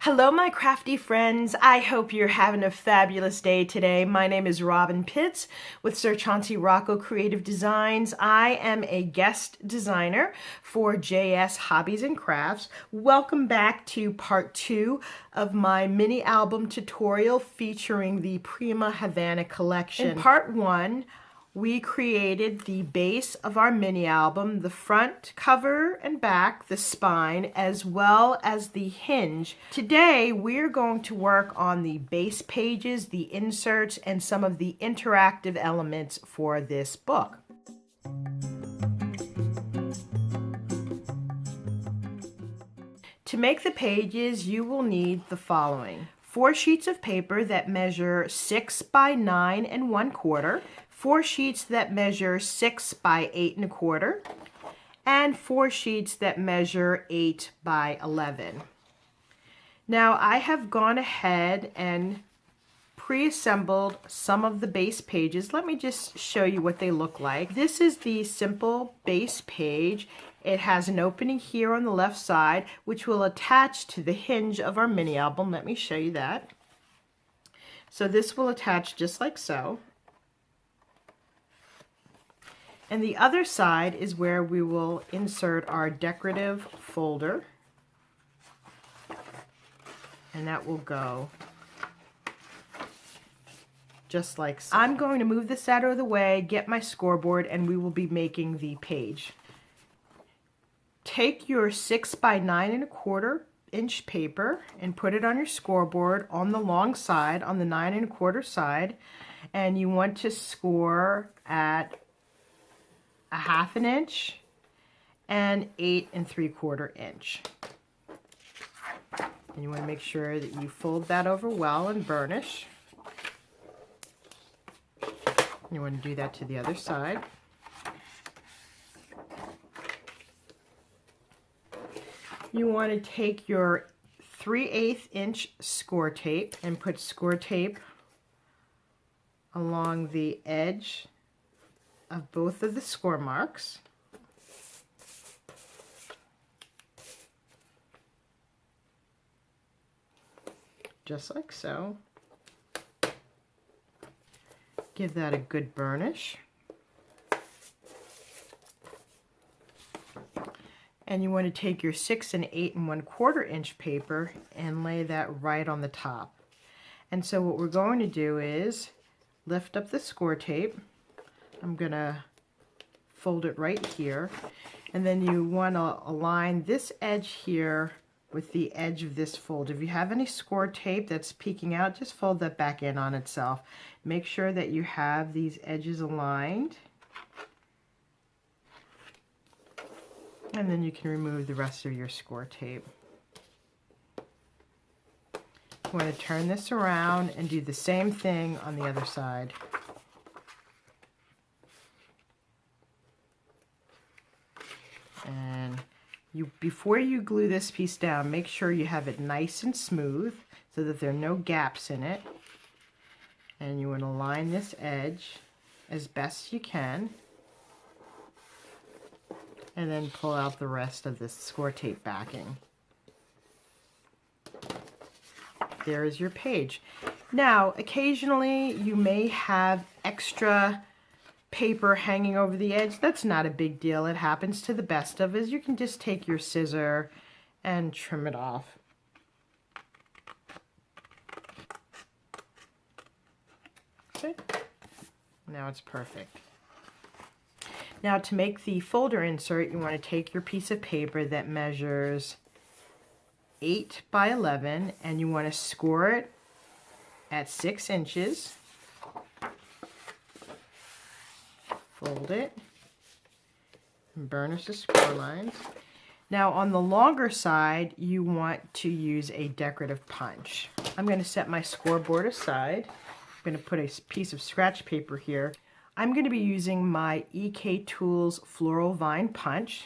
Hello, my crafty friends. I hope you're having a fabulous day today. My name is Robyn Pitts with Sir Chauncey Rocco Creative Designs. I am a guest designer for JS Hobbies and Crafts. Welcome back to part 2 of my mini album tutorial featuring the Prima Havana collection. In part 1, we created the base of our mini album, the front cover and back, the spine, as well as the hinge. Today, we're going to work on the base pages, the inserts, and some of the interactive elements for this book. To make the pages, you will need the following: 4 sheets of paper that measure 6 by 9 1/4, 4 sheets that measure 6 by 8 1/4, and 4 sheets that measure 8 by 11. Now I have gone ahead and pre-assembled some of the base pages. Let me just show you what they look like. This is the simple base page. It has an opening here on the left side, which will attach to the hinge of our mini album. Let me show you that. So this will attach just like so. And the other side is where we will insert our decorative folder. And that will go just like so. I'm going to move this out of the way, get my scoreboard, and we will be making the page. Take your 6 by 9 1/4 inch paper and put it on your scoreboard on the long side, on the 9 1/4 side, and you want to score at 1/2 inch and 8 3/4 inch. And you want to make sure that you fold that over well and burnish. You want to do that to the other side. You want to take your 3/8 inch score tape and put score tape along the edge of both of the score marks. Just like so. Give that a good burnish. And you want to take your 6 and 8 1/4 inch paper and lay that right on the top. And so what we're going to do is lift up the score tape. I'm going to fold it right here. And then you want to align this edge here with the edge of this fold. If you have any score tape that's peeking out, just fold that back in on itself. Make sure that you have these edges aligned. And then you can remove the rest of your score tape. You want to turn this around and do the same thing on the other side. And before you glue this piece down, make sure you have it nice and smooth so that there are no gaps in it. And you want to line this edge as best you can. And then pull out the rest of this score tape backing. There is your page. Now, occasionally you may have extra paper hanging over the edge. That's not a big deal. It happens to the best of us. You can just take your scissor and trim it off. Okay. Now it's perfect. Now to make the folder insert, you want to take your piece of paper that measures 8 by 11 and you want to score it at 6 inches. Fold it and burnish the score lines. Now on the longer side, you want to use a decorative punch. I'm going to set my scoreboard aside. I'm going to put a piece of scratch paper here. I'm going to be using my EK Tools Floral Vine Punch.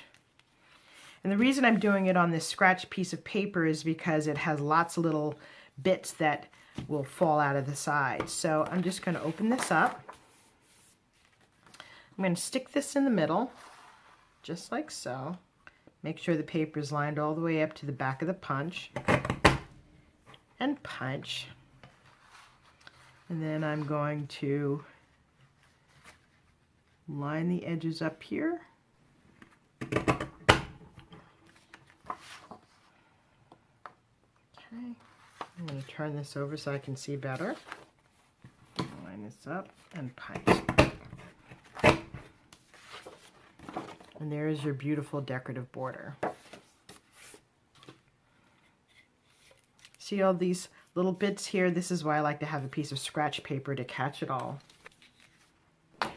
And the reason I'm doing it on this scratch piece of paper is because it has lots of little bits that will fall out of the side. So I'm just going to open this up. I'm going to stick this in the middle, just like so. Make sure the paper is lined all the way up to the back of the punch. and punch. And then I'm going to line the edges up here. Okay. I'm going to turn this over so I can see better. Line this up and punch. And there is your beautiful decorative border. See all these little bits here? This is why I like to have a piece of scratch paper to catch it all.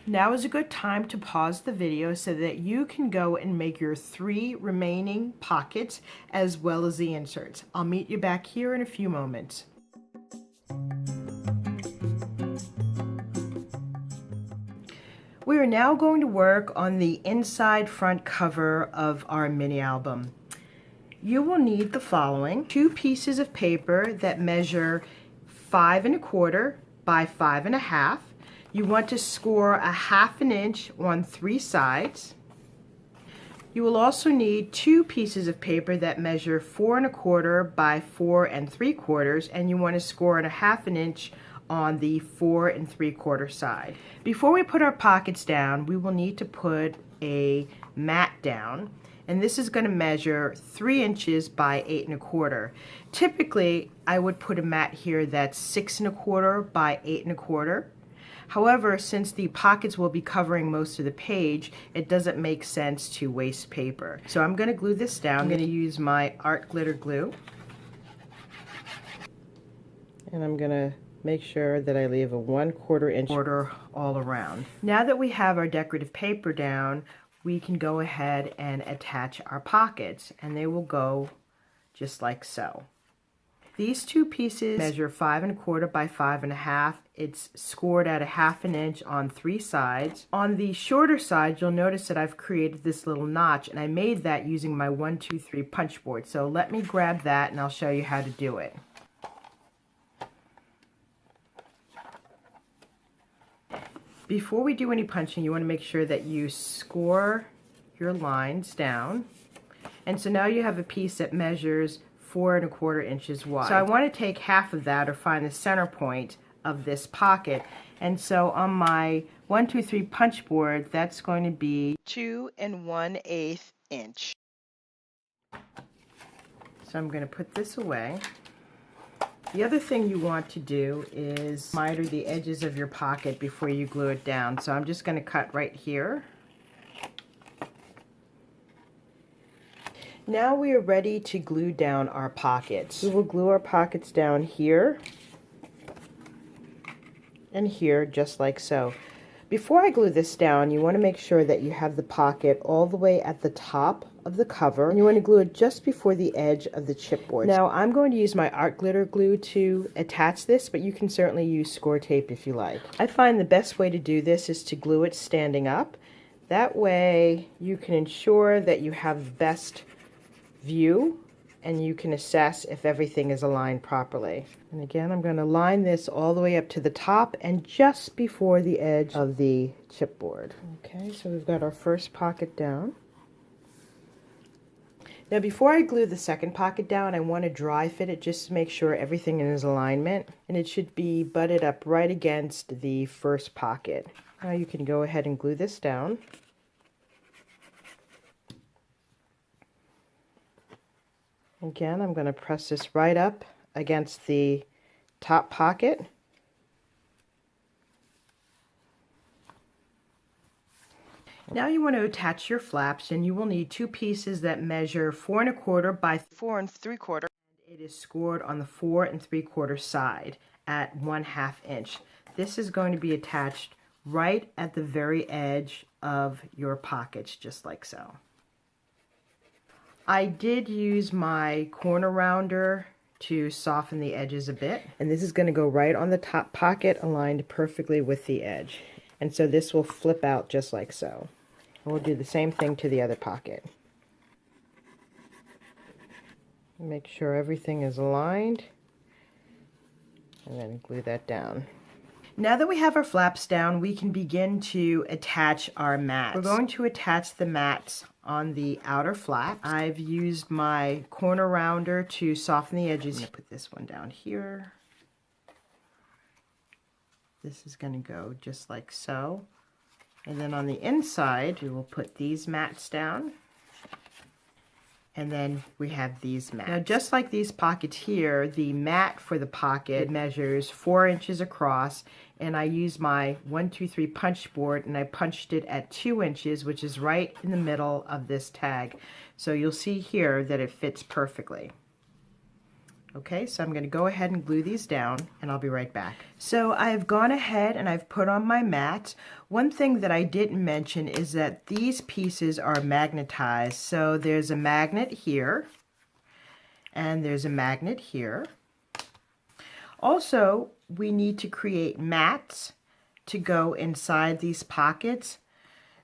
Now is a good time to pause the video so that you can go and make your 3 remaining pockets as well as the inserts. I'll meet you back here in a few moments. We are now going to work on the inside front cover of our mini album. You will need the following: 2 pieces of paper that measure 5 1/4 by 5 1/2. You want to score a 1/2 inch on 3 sides. You will also need 2 pieces of paper that measure 4 1/4 by 4 3/4, and you want to score a 1/2 inch on the 4 3/4 side. Before we put our pockets down, we will need to put a mat down, and this is going to measure 3 inches by 8 1/4. Typically, I would put a mat here that's 6 1/4 by 8 1/4. However, since the pockets will be covering most of the page, it doesn't make sense to waste paper. So I'm going to glue this down. I'm going to use my art glitter glue, and I'm going to make sure that I leave a 1/4 inch border all around. Now that we have our decorative paper down, we can go ahead and attach our pockets, and they will go just like so. These 2 pieces measure 5 1/4 by 5 1/2. It's scored at a 1/2 inch on 3 sides. On the shorter side, you'll notice that I've created this little notch, and I made that using my 1, 2, 3 punch board. So let me grab that and I'll show you how to do it. Before we do any punching, you want to make sure that you score your lines down. And so now you have a piece that measures 4 1/4 inches wide. So I want to take half of that, or find the center point of this pocket. And so on my 1, 2, 3 punch board, that's going to be 2 1/8 inch. So I'm going to put this away. The other thing you want to do is miter the edges of your pocket before you glue it down. So I'm just going to cut right here. Now we are ready to glue down our pockets. We will glue our pockets down here and here, just like so. Before I glue this down, you want to make sure that you have the pocket all the way at the top of the cover, and you want to glue it just before the edge of the chipboard. Now I'm going to use my art glitter glue to attach this, but you can certainly use score tape if you like. I find the best way to do this is to glue it standing up. That way you can ensure that you have the best view and you can assess if everything is aligned properly. And again, I'm going to line this all the way up to the top and just before the edge of the chipboard. Okay, so we've got our first pocket down. Now before I glue the second pocket down, I want to dry fit it just to make sure everything is in alignment, and it should be butted up right against the first pocket. Now you can go ahead and glue this down. Again, I'm going to press this right up against the top pocket. Now you want to attach your flaps, and you will need 2 pieces that measure 4 1/4 by 4 3/4. It is scored on the 4 3/4 side at 1/2 inch. This is going to be attached right at the very edge of your pockets, just like so. I did use my corner rounder to soften the edges a bit, and this is going to go right on the top pocket, aligned perfectly with the edge. And so this will flip out just like so. And we'll do the same thing to the other pocket. Make sure everything is aligned, and then glue that down. Now that we have our flaps down, we can begin to attach our mats. We're going to attach the mats on the outer flap. I've used my corner rounder to soften the edges. I'm going to put this one down here. This is going to go just like so. And then on the inside, we will put these mats down. And then we have these mats. Now, just like these pockets here, the mat for the pocket measures 4 inches across, and I used my 1, 2, 3 punch board, and I punched it at 2 inches, which is right in the middle of this tag. So you'll see here that it fits perfectly. Okay, so I'm going to go ahead and glue these down, and I'll be right back. So I've gone ahead and I've put on my mat. One thing that I didn't mention is that these pieces are magnetized. So there's a magnet here, and there's a magnet here. Also, we need to create mats to go inside these pockets.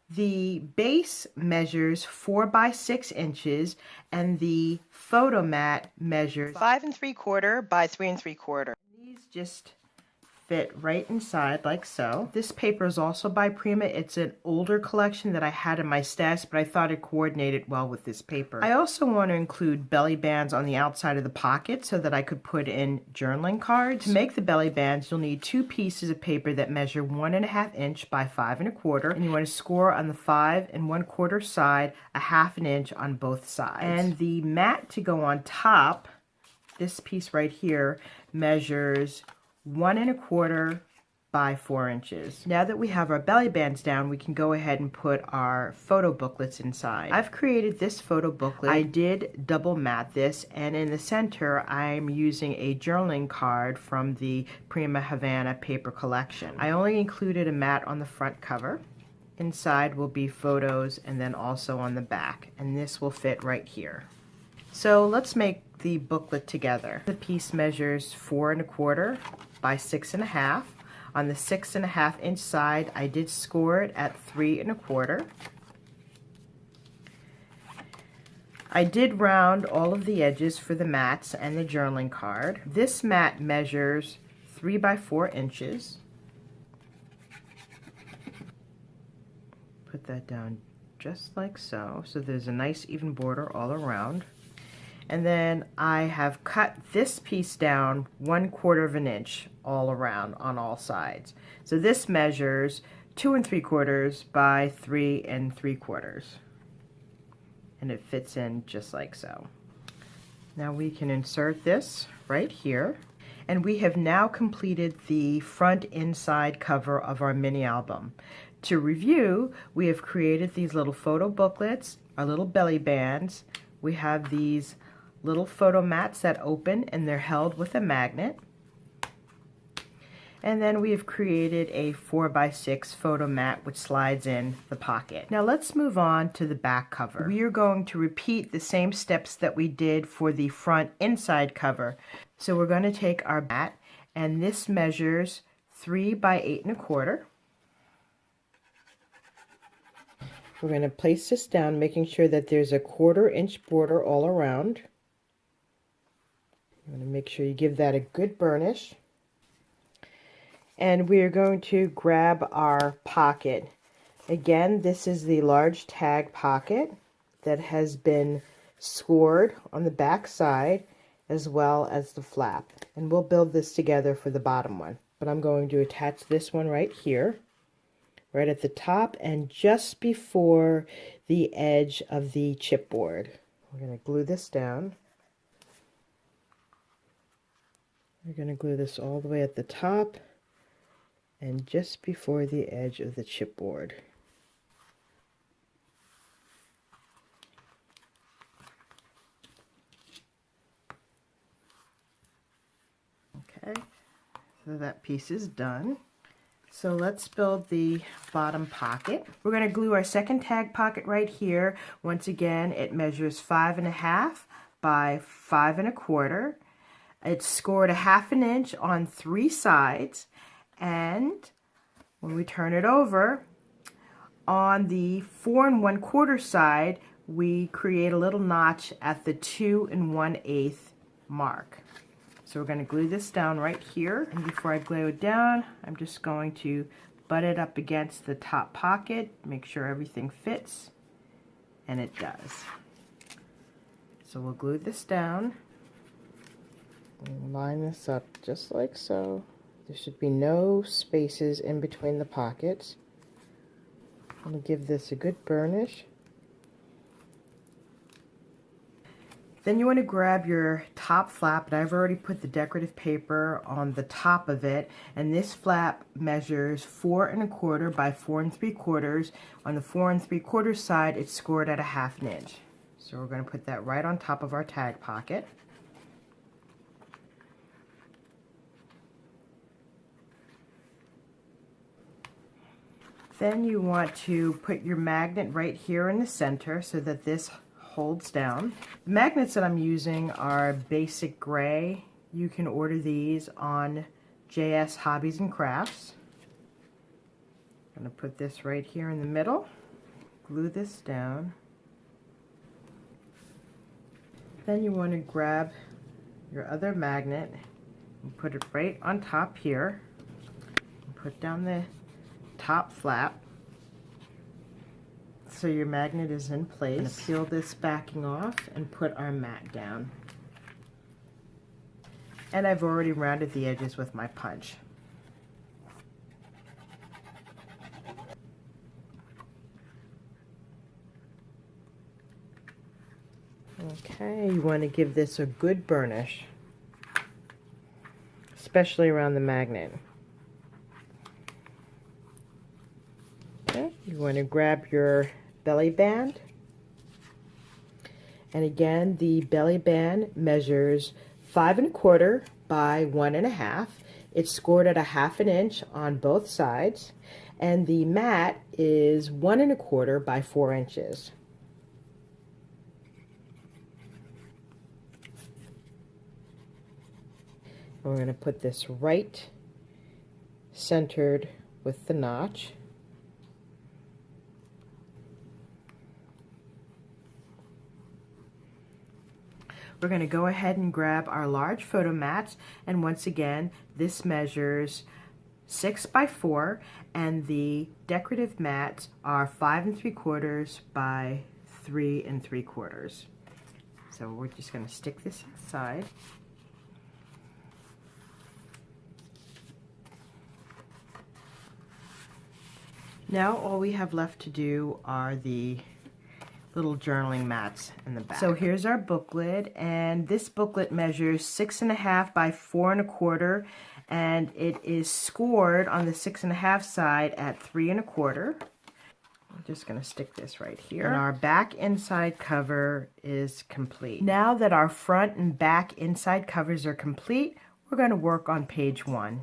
The base measures 4 by 6 inches, and the photo mat measures 5 3/4 by 3 3/4. These just fit right inside like so. This paper is also by Prima. It's an older collection that I had in my stash, but I thought it coordinated well with this paper. I also want to include belly bands on the outside of the pocket so that I could put in journaling cards. To make the belly bands, you'll need 2 pieces of paper that measure 1.5 inch by 5 1/4, and you want to score on the 5 1/4 side, 1/2 inch on both sides. And the mat to go on top, this piece right here, measures 1 1/4 by 4 inches. Now that we have our belly bands down, we can go ahead and put our photo booklets inside. I've created this photo booklet. I did double mat this, and in the center I'm using a journaling card from the Prima Havana paper collection. I only included a mat on the front cover. Inside will be photos, and then also on the back, and this will fit right here. So let's make the booklet together. The piece measures 4 1/4 by 6 1/2. On the 6 1/2 inch side, I did score it at 3 1/4. I did round all of the edges for the mats and the journaling card. This mat measures 3 by 4 inches. Put that down just like so. So there's a nice even border all around. And then I have cut this piece down 1/4 inch all around on all sides. So this measures 2 3/4 by 3 3/4. And it fits in just like so. Now we can insert this right here. And we have now completed the front inside cover of our mini album. To review, we have created these little photo booklets, our little belly bands. We have these little photo mats that open, and they're held with a magnet. And then we have created a 4 by 6 photo mat which slides in the pocket. Now let's move on to the back cover. We are going to repeat the same steps that we did for the front inside cover. So we're going to take our mat, and this measures 3 by 8 1/4. We're going to place this down, making sure that there's a 1/4 inch border all around. You want to make sure you give that a good burnish. And we are going to grab our pocket. Again, this is the large tag pocket that has been scored on the back side as well as the flap. And we'll build this together for the bottom one. But I'm going to attach this one right here, right at the top and just before the edge of the chipboard. We're going to glue this down. We're going to glue this all the way at the top and just before the edge of the chipboard. Okay, so that piece is done. So let's build the bottom pocket. We're going to glue our second tag pocket right here. Once again, it measures 5 1/2 by 5 1/4. It's scored 1/2 inch on 3 sides, and when we turn it over, on the 4 1/4 side, we create a little notch at the 2 1/8 mark. So So we're going to glue this down right here. And before I glue it down, I'm just going to butt it up against the top pocket, make sure everything fits, and it does. So we'll glue this down. And line this up just like so. There should be no spaces in between the pockets. I'm going to give this a good burnish. Then you want to grab your top flap, and I've already put the decorative paper on the top of it, and this flap measures 4 1/4 by 4 3/4. On the 4 3/4 side, it's scored at a 1/2 inch. So we're going to put that right on top of our tag pocket. Then you want to put your magnet right here in the center so that this holds down. The magnets that I'm using are basic gray. You can order these on JS Hobbies and Crafts. I'm going to put this right here in the middle, glue this down. Then you want to grab your other magnet and put it right on top here. Put down the top flap so your magnet is in place. I'm going to peel this backing off and put our mat down. And I've already rounded the edges with my punch. Okay, you want to give this a good burnish, especially around the magnet. Okay, you want to grab your belly band, and again the belly band measures 5 1/4 by 1 1/2. It's scored at a 1/2 inch on both sides, and the mat is 1 1/4 by 4 inches. We're going to put this right centered with the notch. We're going to go ahead and grab our large photo mats, and once again this measures 6 by 4, and the decorative mats are 5 3/4 by 3 3/4. So we're just going to stick this inside. Now all we have left to do are the little journaling mats in the back. So here's our booklet, and this booklet measures 6 1/2 by 4 1/4, and it is scored on the 6 1/2 side at 3 1/4. I'm just going to stick this right here. And our back inside cover is complete. Now that our front and back inside covers are complete, we're going to work on page 1.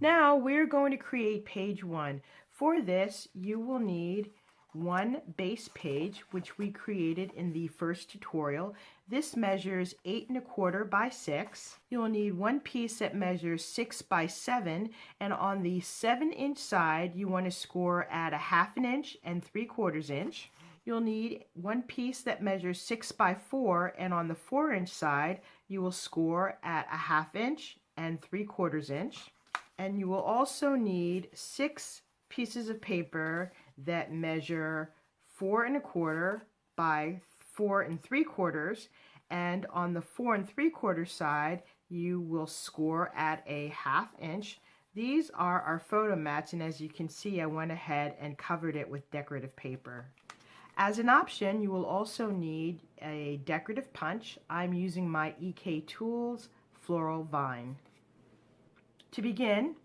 Now we're going to create page 1. For this, you will need one base page, which we created in the first tutorial. This measures 8 1/4 by 6. You'll need one piece that measures 6 by 7, and on the 7-inch side, you want to score at a 1/2 inch and 3/4 inch. You'll need one piece that measures 6 by 4, and on the 4-inch side, you will score at a 1/2 inch and 3/4 inch. And you will also need 6 pieces of paper that measure 4 1/4 by 4 3/4, and on the 4 3/4 side you will score at a 1/2 inch. These are our photo mats, and as you can see, I went ahead and covered it with decorative paper. As an option, you will also need a decorative punch. I'm using my EK Tools Floral Vine. To begin,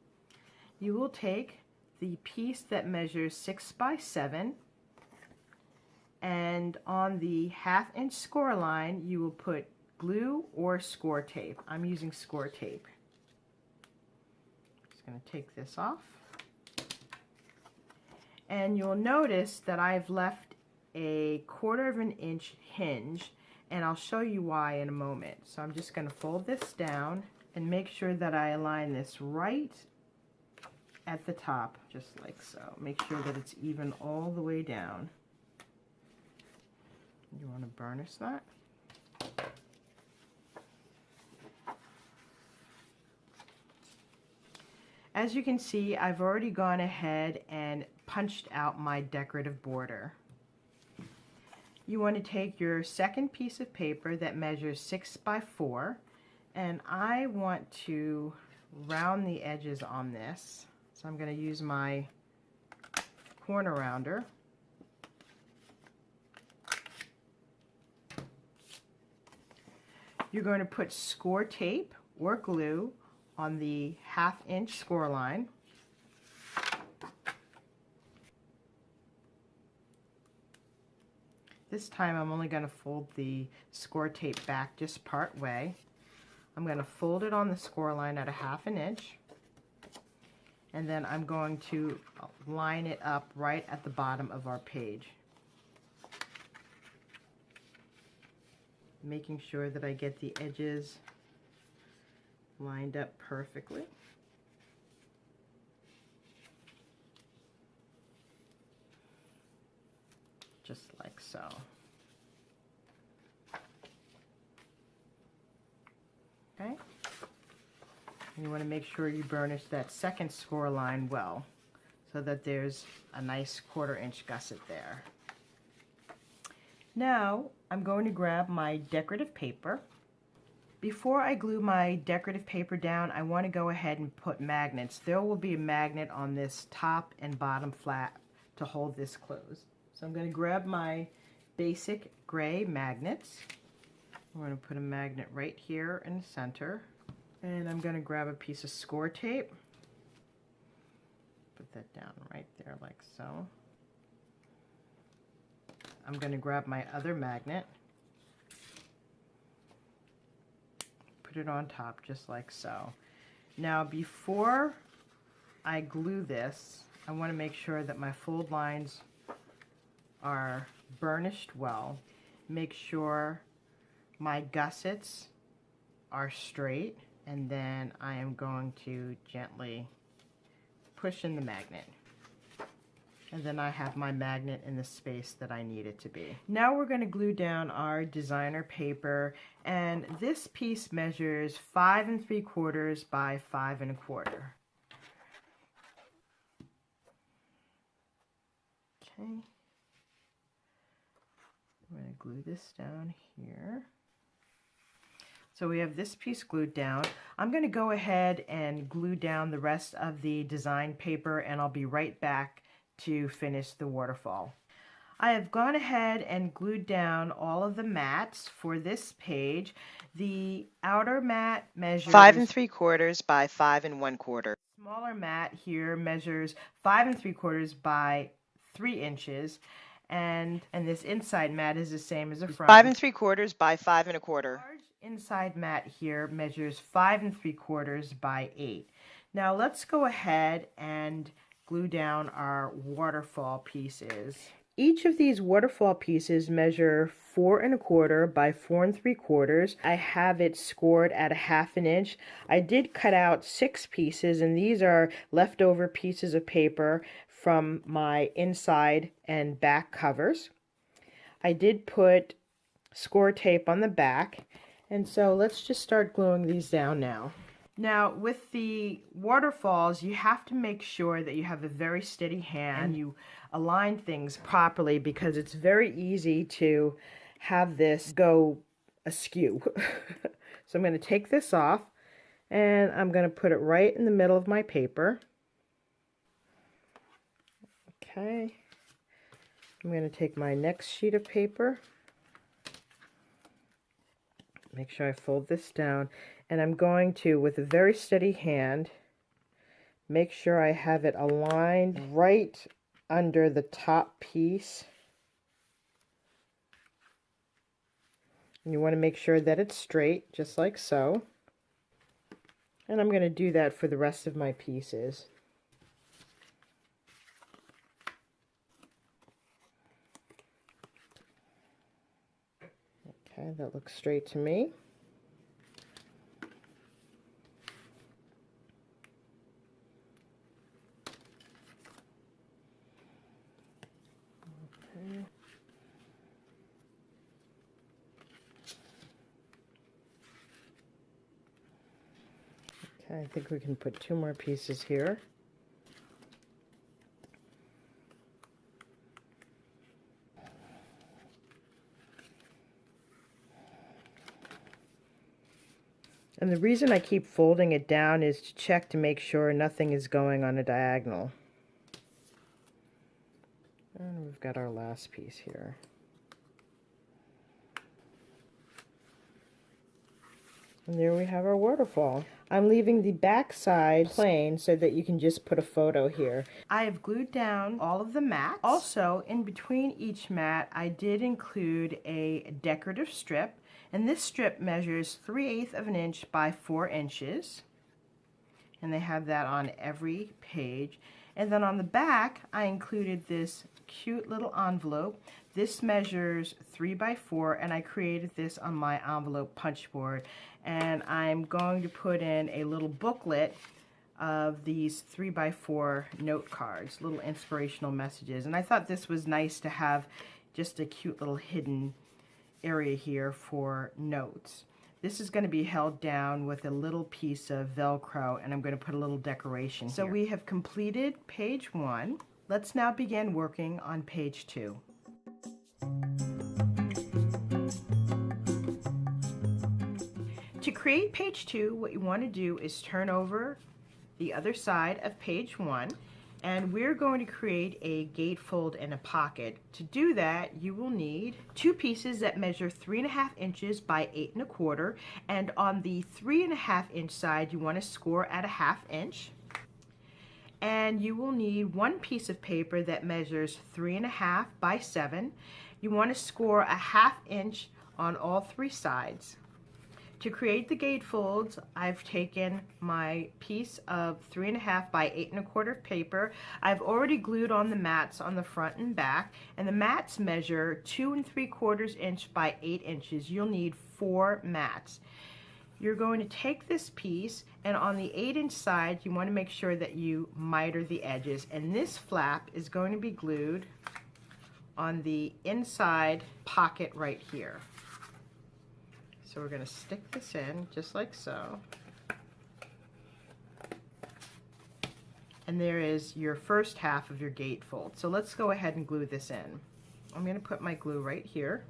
you will take the piece that measures 6 by 7, and on the 1/2 inch score line you will put glue or score tape. I'm using score tape. Just going to take this off, and you'll notice that I've left a 1/4 inch hinge, and I'll show you why in a moment. So I'm just going to fold this down and make sure that I align this right at the top, just like so. Make sure that it's even all the way down. You want to burnish that. As you can see, I've already gone ahead and punched out my decorative border. You want to take your second piece of paper that measures 6 by 4, and I want to round the edges on this. So I'm going to use my corner rounder. You're going to put score tape or glue on the 1/2 inch score line. This time I'm only going to fold the score tape back just part way. I'm going to fold it on the score line at 1/2 inch, and then I'm going to line it up right at the bottom of our page, making sure that I get the edges lined up perfectly. Just like so. Okay? And you want to make sure you burnish that second score line well, so that there's a nice 1/4 inch gusset there. Now I'm going to grab my decorative paper. Before I glue my decorative paper down, I want to go ahead and put magnets. There will be a magnet on this top and bottom flap to hold this closed. So I'm going to grab my basic gray magnets. I'm going to put a magnet right here in the center. And I'm going to grab a piece of score tape. Put that down right there like so. I'm going to grab my other magnet. Put it on top just like so. Now before I glue this, I want to make sure that my fold lines are burnished well. Make sure my gussets are straight, and then I am going to gently push in the magnet. And then I have my magnet in the space that I need it to be. Now we're going to glue down our designer paper, and this piece measures 5 3/4 by 5 1/4. Okay. I'm going to glue this down here. So we have this piece glued down. I'm going to go ahead and glue down the rest of the design paper, and I'll be right back to finish the waterfall. I have gone ahead and glued down all of the mats for this page. The outer mat measures 5 3/4 by 5 1/4. Smaller mat here measures 5 3/4 by 3 inches, and this inside mat is the same as the front. 5 3/4 by 5 1/4. Large inside mat here measures 5 3/4 by 8. Now let's go ahead and glue down our waterfall pieces. Each of these waterfall pieces measure 4 1/4 by 4 3/4. I have it scored at 1/2 inch. I did cut out 6 pieces, and these are leftover pieces of paper from my inside and back covers. I did put score tape on the back, and so let's just start gluing these down now. Now, with the waterfalls, you have to make sure that you have a very steady hand and you align things properly, because it's very easy to have this go askew. So I'm going to take this off, and I'm going to put it right in the middle of my paper. Okay. I'm going to take my next sheet of paper. Make sure I fold this down, and I'm going to, with a very steady hand, make sure I have it aligned right under the top piece. And you want to make sure that it's straight, just like so. And I'm going to do that for the rest of my pieces. Okay, that looks straight to me. Okay. Okay, I think we can put 2 more pieces here. And the reason I keep folding it down is to check to make sure nothing is going on a diagonal. And we've got our last piece here. And there we have our waterfall. I'm leaving the back side plain so that you can just put a photo here. I have glued down all of the mats. Also, in between each mat, I did include a decorative strip. And this strip measures 3/8 of an inch by 4 inches. And they have that on every page. And then on the back, I included this cute little envelope. This measures 3 by 4, and I created this on my envelope punch board. And I'm going to put in a little booklet of these 3 by 4 note cards, little inspirational messages. And I thought this was nice to have just a cute little hidden area here for notes. This is going to be held down with a little piece of Velcro, and I'm going to put a little decoration here. So we have completed page 1. Let's now begin working on page 2. To create page 2, what you want to do is turn over the other side of page 1, and we're going to create a gatefold and a pocket. To do that, you will need 2 pieces that measure 3.5 inches by 8 1/4, and on the 3.5 inch side, you want to score at a 1/2 inch. And you will need 1 piece of paper that measures 3.5 by 7. You want to score a 1/2 inch on all 3 sides. To create the gatefolds, I've taken my piece of 3.5 by 8 1/4 paper. I've already glued on the mats on the front and back, and the mats measure 2 3/4 inch by 8 inches. You'll need 4 mats. You're going to take this piece, and on the 8-inch side, you want to make sure that you miter the edges, and this flap is going to be glued on the inside pocket right here. So we're going to stick this in just like so. And there is your first half of your gatefold. So let's go ahead and glue this in. I'm going to put my glue right here.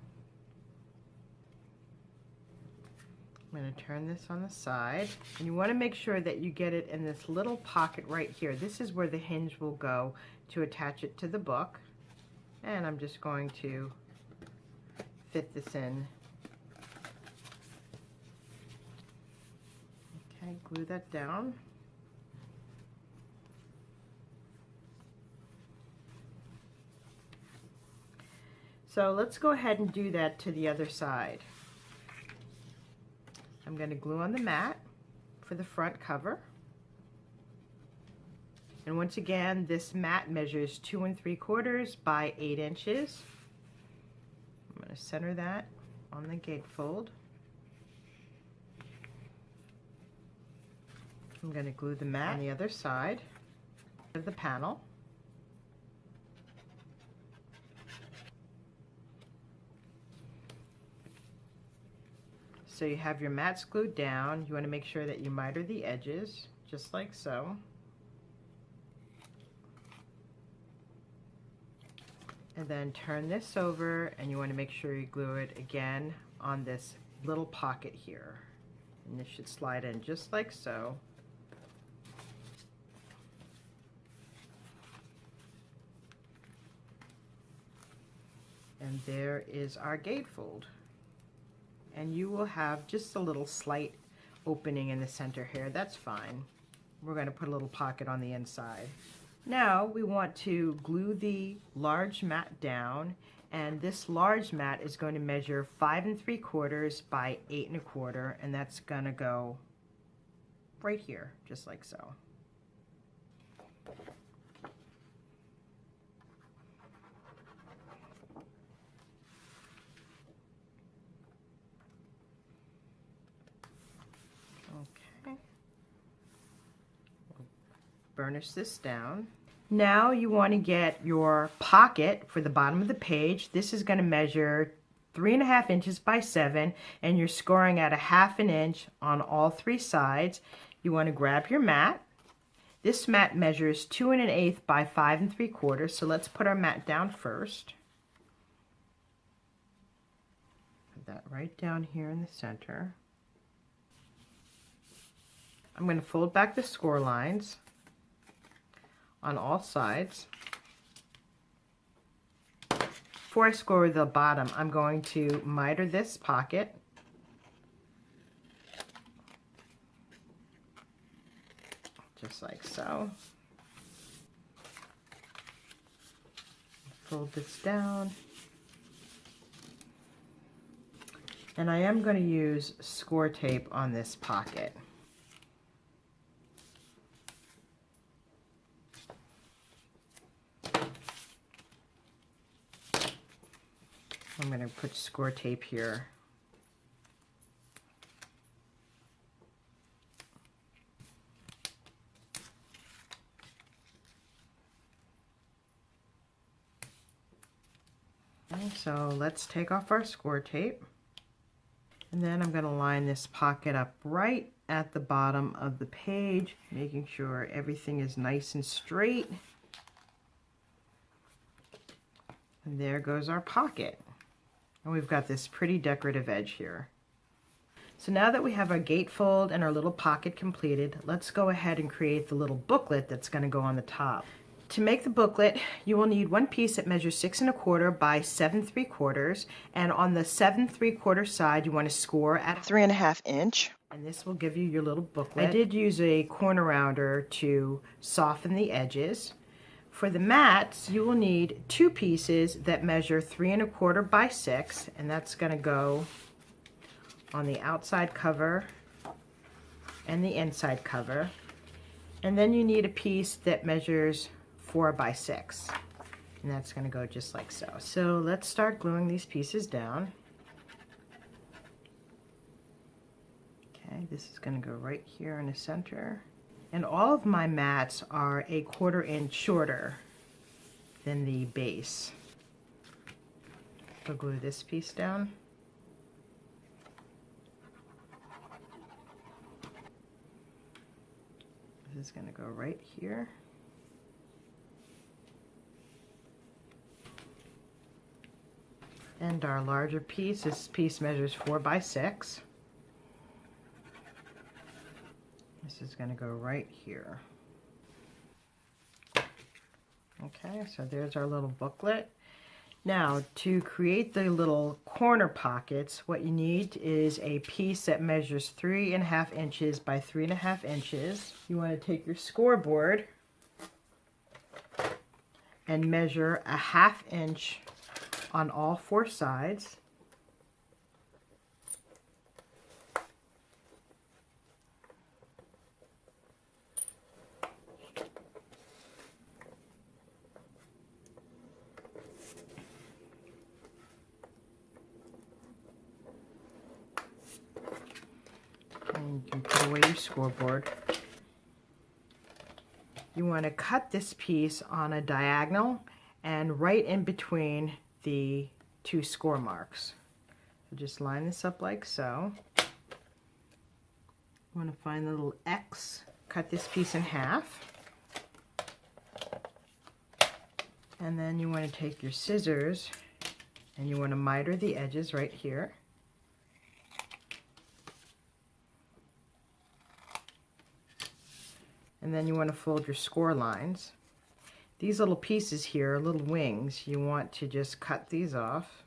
I'm going to turn this on the side. And you want to make sure that you get it in this little pocket right here. This is where the hinge will go to attach it to the book. And I'm just going to fit this in. Okay, glue that down. So let's go ahead and do that to the other side. I'm going to glue on the mat for the front cover. And once again, this mat measures 2 3/4 by 8 inches. I'm going to center that on the gatefold. I'm going to glue the mat on the other side of the panel. So you have your mats glued down. You want to make sure that you miter the edges, just like so. And then turn this over, and you want to make sure you glue it again on this little pocket here. And this should slide in just like so. And there is our gatefold. And you will have just a little slight opening in the center here. That's fine. We're going to put a little pocket on the inside. Now we want to glue the large mat down, and this large mat is going to measure 5 3/4 by 8 1/4, and that's going to go right here, just like so. Okay. We'll burnish this down. Now you want to get your pocket for the bottom of the page. This is going to measure 3.5 inches by 7, and you're scoring at a 1/2 inch on all 3 sides. You want to grab your mat. This mat measures 2 1/8 by 5 3/4, so let's put our mat down first. Put that right down here in the center. I'm going to fold back the score lines on all sides. Before I score the bottom, I'm going to miter this pocket. Just like so. Fold this down. And I am going to use score tape on this pocket. I'm going to put score tape here. Okay, so let's take off our score tape. And then I'm going to line this pocket up right at the bottom of the page, making sure everything is nice and straight. And there goes our pocket. And we've got this pretty decorative edge here. So now that we have our gatefold and our little pocket completed, let's go ahead and create the little booklet that's going to go on the top. To make the booklet, you will need one piece that measures 6 1/4 by 7 3/4, and on the 7 3/4 side, you want to score at 3 1/2 inch. And this will give you your little booklet. I did use a corner rounder to soften the edges. For the mats, you will need 2 pieces that measure 3 1/4 by 6, and that's going to go on the outside cover and the inside cover. And then you need a piece that measures 4 by 6, and that's going to go just like so. So let's start gluing these pieces down. Okay, this is going to go right here in the center. And all of my mats are a 1/4 inch shorter than the base. So glue this piece down. This is going to go right here. And our larger piece, this piece measures 4 by 6. This is going to go right here. Okay, so there's our little booklet. Now, to create the little corner pockets, what you need is a piece that measures 3 1/2 inches by 3 1/2 inches. You want to take your scoreboard and measure a 1/2 inch on all 4 sides. And you can put away your scoreboard. You want to cut this piece on a diagonal and right in between the 2 score marks. So just line this up like so. You want to find the little X, cut this piece in half. And then you want to take your scissors and you want to miter the edges right here. And then you want to fold your score lines. These little pieces here, little wings, you want to just cut these off.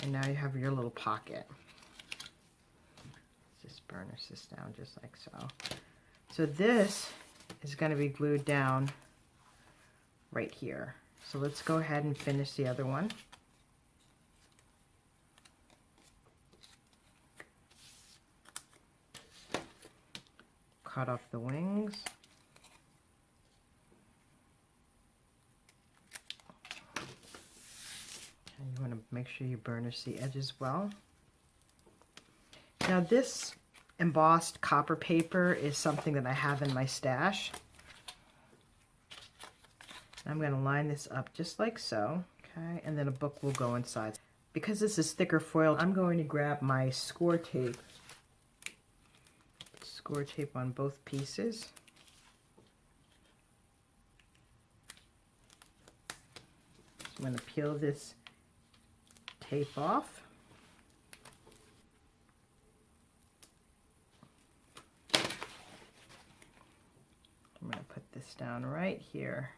And now you have your little pocket. Just burnish this down just like so. So this is going to be glued down right here. So let's go ahead and finish the other one. Cut off the wings. And you want to make sure you burnish the edges well. Now this embossed copper paper is something that I have in my stash. I'm going to line this up just like so. Okay, and then a book will go inside. Because this is thicker foil, I'm going to grab my score tape. Score tape on both pieces. So I'm going to peel this tape off. I'm going to put this down right here.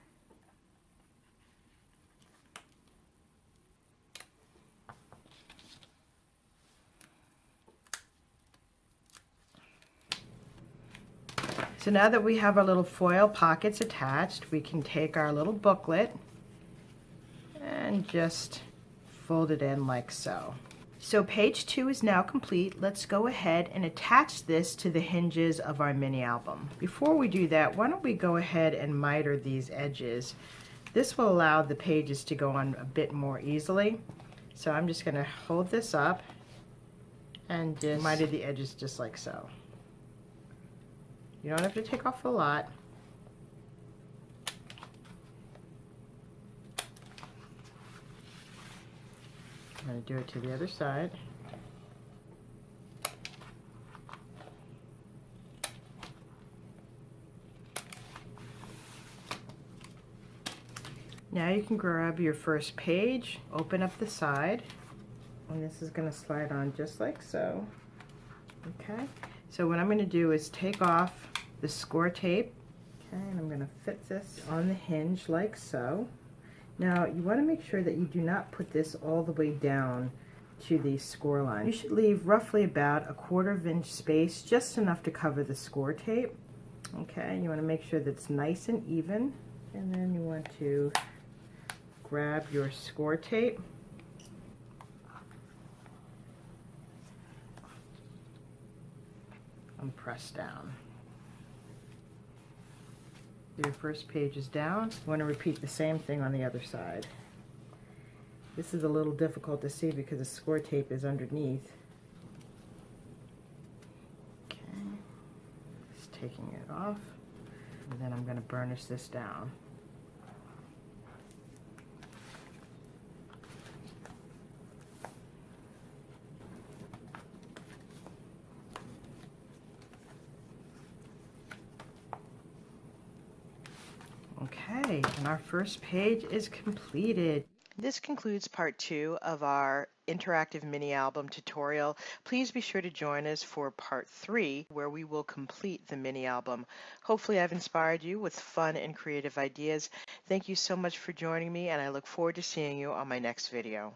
So now that we have our little foil pockets attached, we can take our little booklet and just fold it in like so. So page 2 is now complete. Let's go ahead and attach this to the hinges of our mini album. Before we do that, why don't we go ahead and miter these edges. This will allow the pages to go on a bit more easily. So I'm just going to hold this up and just miter the edges just like so. You don't have to take off a lot. I'm going to do it to the other side. Now you can grab your first page, open up the side, and this is going to slide on just like so. Okay, so what I'm going to do is take off the score tape. Okay, and I'm going to fit this on the hinge like so. Now you want to make sure that you do not put this all the way down to the score line. You should leave roughly about a 1/4 inch space, just enough to cover the score tape. Okay, you want to make sure that it's nice and even, and then you want to grab your score tape. And press down. Your first page is down. You want to repeat the same thing on the other side. This is a little difficult to see because the score tape is underneath. Okay, just taking it off, and then I'm going to burnish this down. Okay, and our first page is completed. This concludes part 2 of our interactive mini album tutorial. Please be sure to join us for part 3, where we will complete the mini album. Hopefully I've inspired you with fun and creative ideas. Thank you so much for joining me, and I look forward to seeing you on my next video.